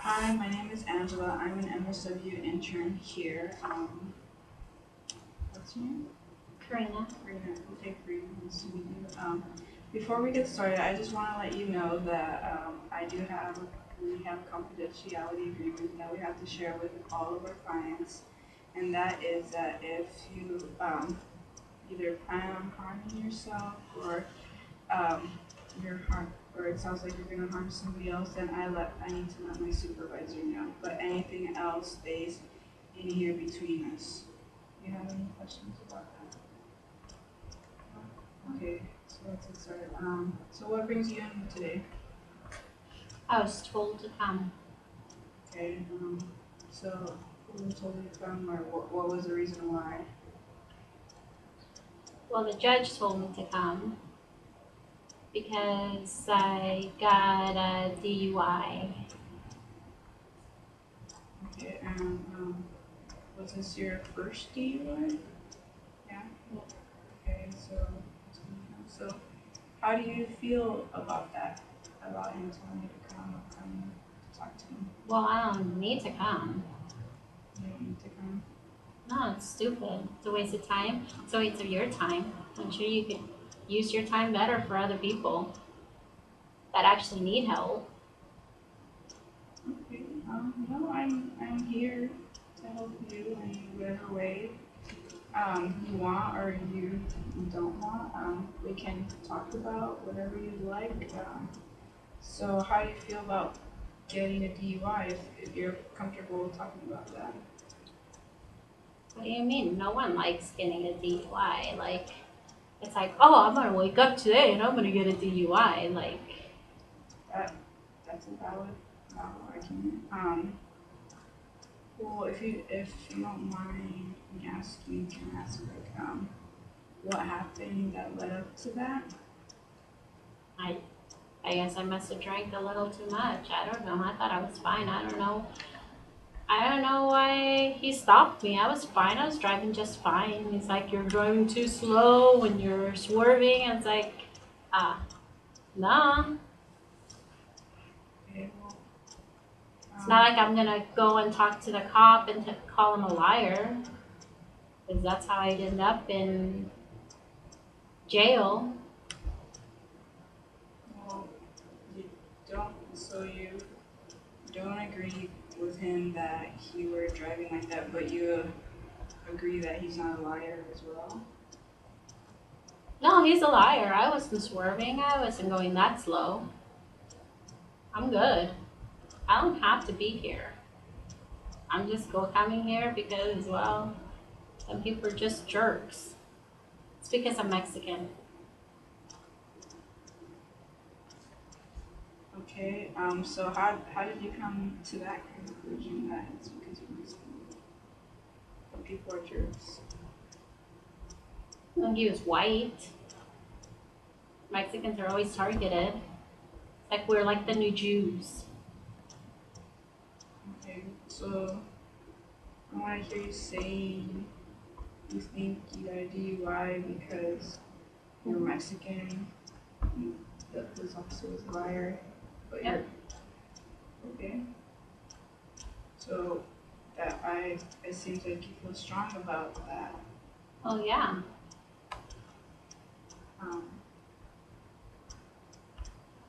Hi, my name is Angela. I'm an MSW intern here. What's your name? Karina. Karina. Okay, Karina. Nice to meet you. Before we get started, I just want to let you know that we have a confidentiality agreement that we have to share with all of our clients, and that is that if you either plan on harming yourself or um, you're harm, or it sounds like you're gonna harm somebody else, then I need to let my supervisor know. But anything else stays in here between us. Do you have any questions about that? Okay, so let's get started. So what brings you in today? I was told to come. Okay, so who told you to come, or what was the reason why? Well, the judge told me to come because I got a DUI. Okay, and was this your first DUI? Yeah. Okay, so how do you feel about that? About him telling you to come to talk to him? Well, I don't need to come. You don't need to come. No, it's stupid. It's a waste of time. It's a waste of your time. I'm sure you could use your time better for other people that actually need help. Okay. No, I'm here to help you in whatever way you want or you don't want. We can talk about whatever you'd like. So how do you feel about getting a DUI if you're comfortable talking about that? What do you mean? No one likes getting a DUI. Like, it's like, oh, I'm gonna wake up today and I'm gonna get a DUI. Like, That that's a valid argument. Well, if you don't mind me asking, can I ask like what happened that led up to that? I I guess I must have drank a little too much. I don't know. I thought I was fine. I don't know. I don't know why he stopped me. I was fine. I was driving just fine. He's like, you're driving too slow when you're swerving. And it's like, ah, nah. Okay, well, It's not like I'm gonna go and talk to the cop and call him a liar, because that's how I'd end up in jail. well, you you don't agree with him that he were driving like that, but you agree that he's not a liar as well. No, he's a liar. I wasn't swerving. I wasn't going that slow. I'm good. I don't have to be here. I'm just coming here because, well, some people are just jerks. It's because I'm Mexican. Okay, so how did you come to that conclusion that it's because you're Mexican? But people are jerks. And he was white. Mexicans are always targeted. Like we're like the new Jews. Okay, so I want to hear you saying you think you got a DUI because you're Mexican, and the police officer was a liar, but Yep. you're okay. So it seems like you feel strong about that. Oh yeah. Um,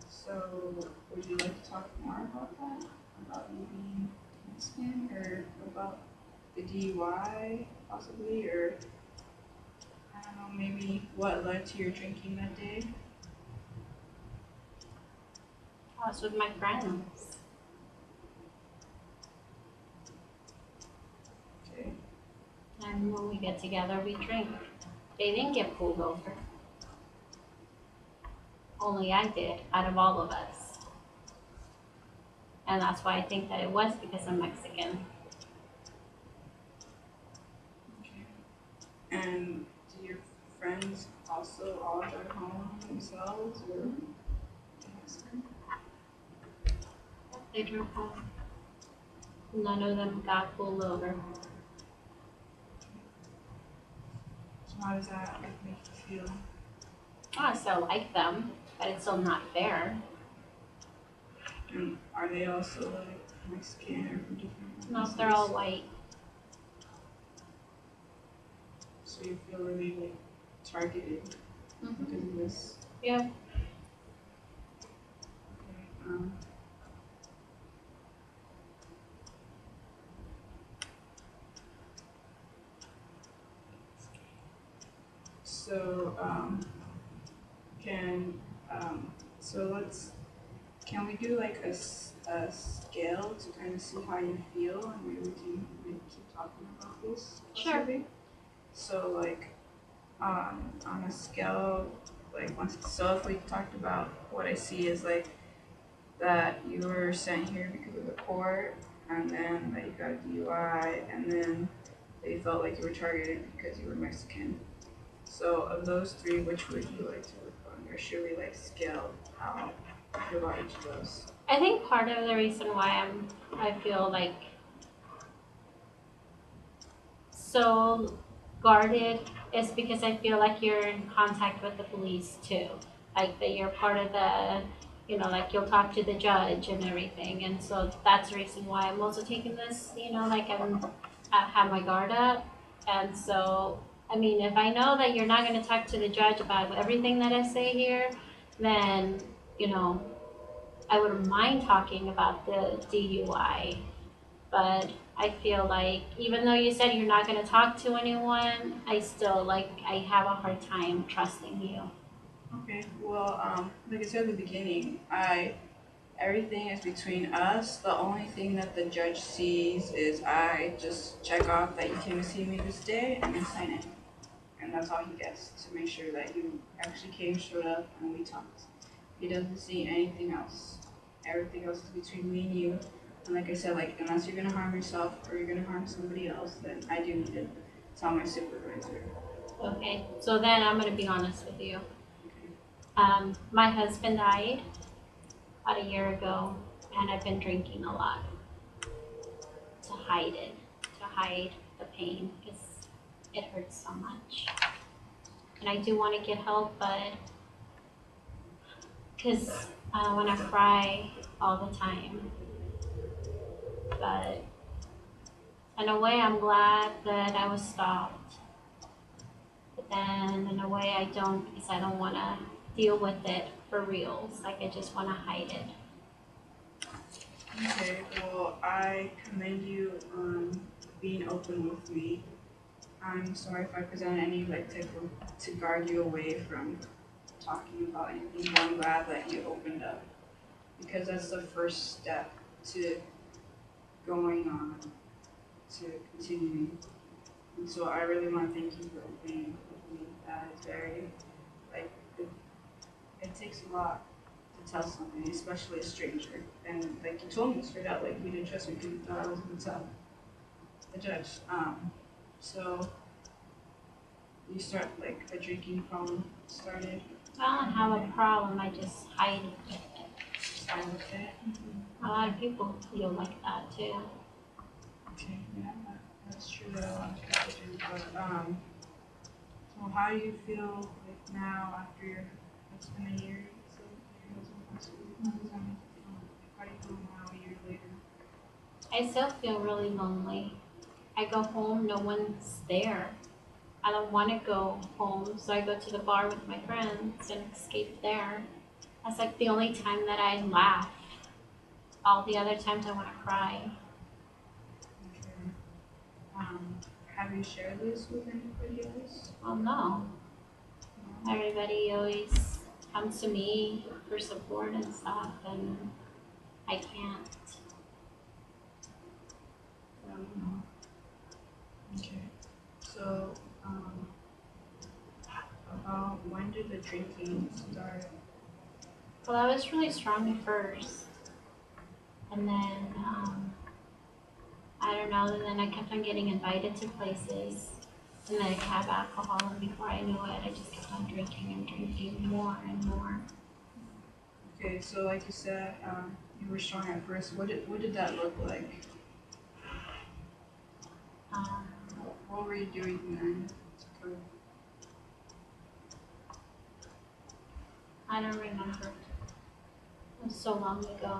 so would you like to talk more about that? About you being Mexican, or about the DUI possibly, or I don't know, maybe what led to your drinking that day? I was with my friends. Okay. And when we get together, we drink. They didn't get pulled over. Only I did, out of all of us. And that's why I think that it was because I'm Mexican. Okay. And do your friends also all drive home themselves, or Mexican? They drove home. None of them got pulled over. So how does that make you feel? I still like them, but it's still not fair. And are they also like my skin or from different No, races. they're all white. So you feel really like targeted Mm-hmm. because of this. Yeah. Okay. So can so let's can we do like a scale to kind of see how you feel and maybe we can maybe keep talking about this? Sure. Maybe? So like on a scale like once so if we talked about what I see is like that you were sent here because of the court and then that you got a DUI and then they felt like you were targeted because you were Mexican. So of those three, which would you like to work on, or should we like scale how you feel about each of those? I think part of the reason why I feel like so guarded is because I feel like you're in contact with the police too. Like that you're part of the, like you'll talk to the judge and everything. And so that's the reason why I'm also taking this, like I have my guard up. And so, I mean, if I know that you're not going to talk to the judge about everything that I say here, then, you know, I wouldn't mind talking about the DUI, but I feel like even though you said you're not going to talk to anyone, I still I have a hard time trusting you. Okay, well, like I said at the beginning, everything is between us. The only thing that the judge sees is I just check off that you came to see me this day and then sign it. And that's all he gets to make sure that you actually came, showed up, and we talked. He doesn't see anything else. Everything else is between me and you. And like I said, like unless you're gonna harm yourself or you're gonna harm somebody else, then I do need to tell my supervisor. Okay, so then I'm going to be honest with you. Okay. My husband died about a year ago, and I've been drinking a lot to hide it, to hide the pain, because it hurts so much. And I do want to get help, but because I want to cry all the time. But in a way, I'm glad that I was stopped. But then in a way, I don't, because I don't want to deal with it for reals. Like, I just want to hide it. Okay, well, I commend you on being open with me. I'm sorry if I presented any like type of to guard you away from talking about anything, but I'm glad that you opened up because that's the first step to going on to continuing. And so I really want to thank you for opening with me. That is very like it takes a lot to tell somebody, especially a stranger. And like you told me straight out, like you didn't trust me because you thought I was gonna tell the judge. So you start like a drinking problem started. I don't have a problem, I just hide it. Fine with it. A lot of people feel like that too. Okay, yeah, that's true that a lot of people do. But so how do you feel like now after it's been a year? So your husband passed away. How does that make you feel? Like, how do you feel now a year later? I still feel really lonely. I go home, no one's there. I don't want to go home, so I go to the bar with my friends and escape there. That's like the only time that I laugh. All the other times I want to cry. Okay. Have you shared this with anybody else? Oh no. No? Everybody always comes to me for support and stuff, and I can't. No. Okay. So, about when did the drinking start? Well, I was really strong at first, and then I don't know. And then I kept on getting invited to places, and then I'd have alcohol, and before I knew it, I just kept on drinking and drinking more and more. Okay, so like you said, you were strong at first. What did that look like? Um, What were you doing then? I don't remember. It was so long ago.